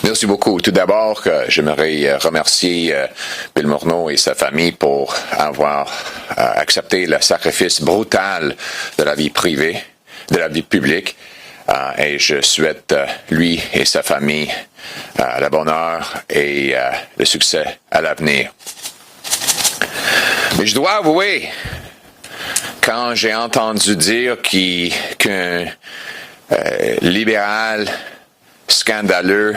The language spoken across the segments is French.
Merci beaucoup. Tout d'abord, j'aimerais remercier Bill Morneau et sa famille pour avoir accepté le sacrifice brutal de la vie privée, de la vie publique. Et je souhaite lui et sa famille le bonheur et le succès à l'avenir. Mais je dois avouer, quand j'ai entendu dire qu'un libéral scandaleux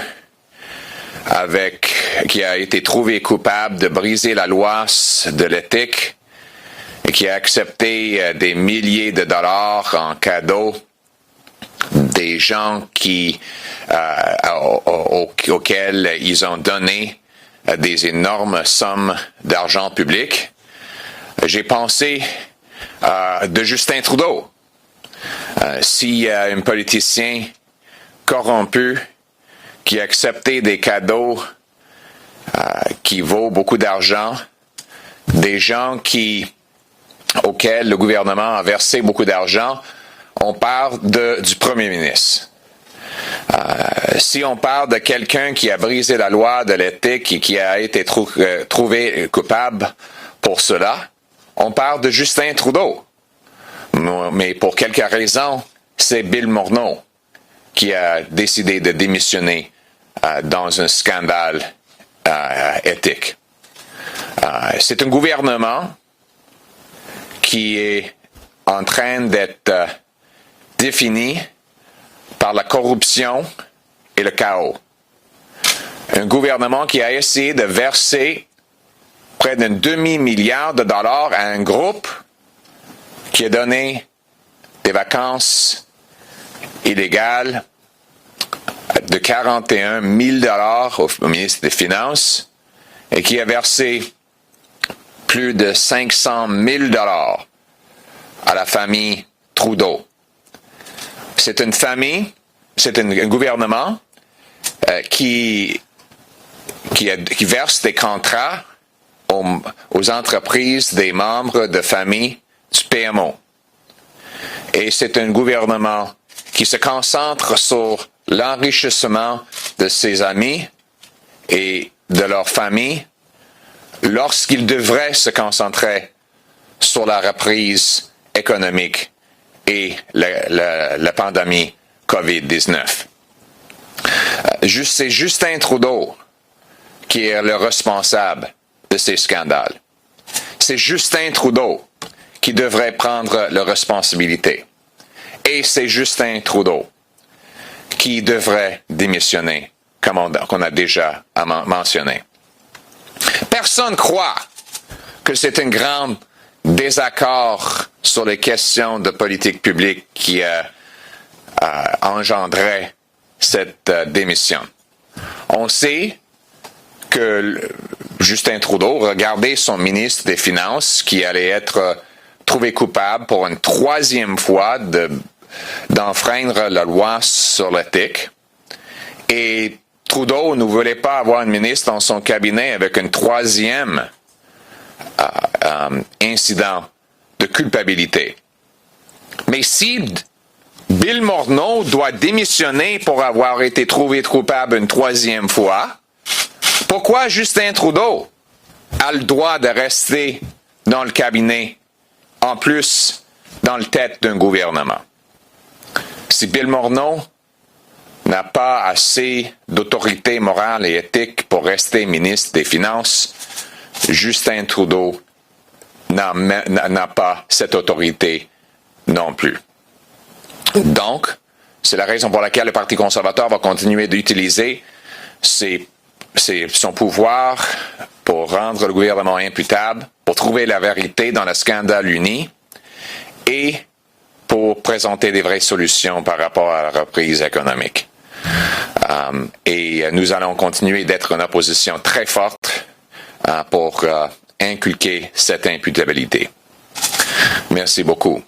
qui a été trouvé coupable de briser la loi de l'éthique et qui a accepté des milliers de dollars en cadeaux des gens auxquels ils ont donné des énormes sommes d'argent public, j'ai pensé de Justin Trudeau. S'il y a un politicien corrompu qui a accepté des cadeaux qui vaut beaucoup d'argent, des gens auxquels le gouvernement a versé beaucoup d'argent, on parle du premier ministre. Si on parle de quelqu'un qui a brisé la loi de l'éthique et qui a été trouvé coupable pour cela, on parle de Justin Trudeau. Mais pour quelque raison, c'est Bill Morneau qui a décidé de démissionner dans un scandale éthique. C'est un gouvernement qui est en train d'être défini par la corruption et le chaos. Un gouvernement qui a essayé de verser près d'un demi-milliard de dollars à un groupe qui a donné des vacances illégales de 41 000 dollars au ministre des Finances et qui a versé plus de 500 000 dollars à la famille Trudeau. C'est une famille, c'est un gouvernement qui verse des contrats aux entreprises des membres de famille du PMO. Et c'est un gouvernement qui se concentre sur l'enrichissement de ses amis et de leur famille lorsqu'il devrait se concentrer sur la reprise économique et la pandémie COVID-19. C'est Justin Trudeau qui est le responsable de ces scandales. C'est Justin Trudeau qui devrait prendre la responsabilité. Et c'est Justin Trudeau qui devrait démissionner, comme on a déjà mentionné. Personne ne croit que c'est un grand désaccord sur les questions de politique publique qui a engendré cette démission. On sait que Justin Trudeau regardait son ministre des Finances qui allait être trouvé coupable pour une troisième fois d'enfreindre la loi sur l'éthique. Et Trudeau ne voulait pas avoir un ministre dans son cabinet avec un troisième incident de culpabilité. Mais si Bill Morneau doit démissionner pour avoir été trouvé coupable une troisième fois, pourquoi Justin Trudeau a le droit de rester dans le cabinet, en plus dans la tête d'un gouvernement? Si Bill Morneau n'a pas assez d'autorité morale et éthique pour rester ministre des Finances, Justin Trudeau n'a pas cette autorité non plus. Donc, c'est la raison pour laquelle le Parti conservateur va continuer d'utiliser son pouvoir pour rendre le gouvernement imputable, pour trouver la vérité dans le scandale uni et pour présenter des vraies solutions par rapport à la reprise économique. Et nous allons continuer d'être une opposition très forte pour inculquer cette imputabilité. Merci beaucoup.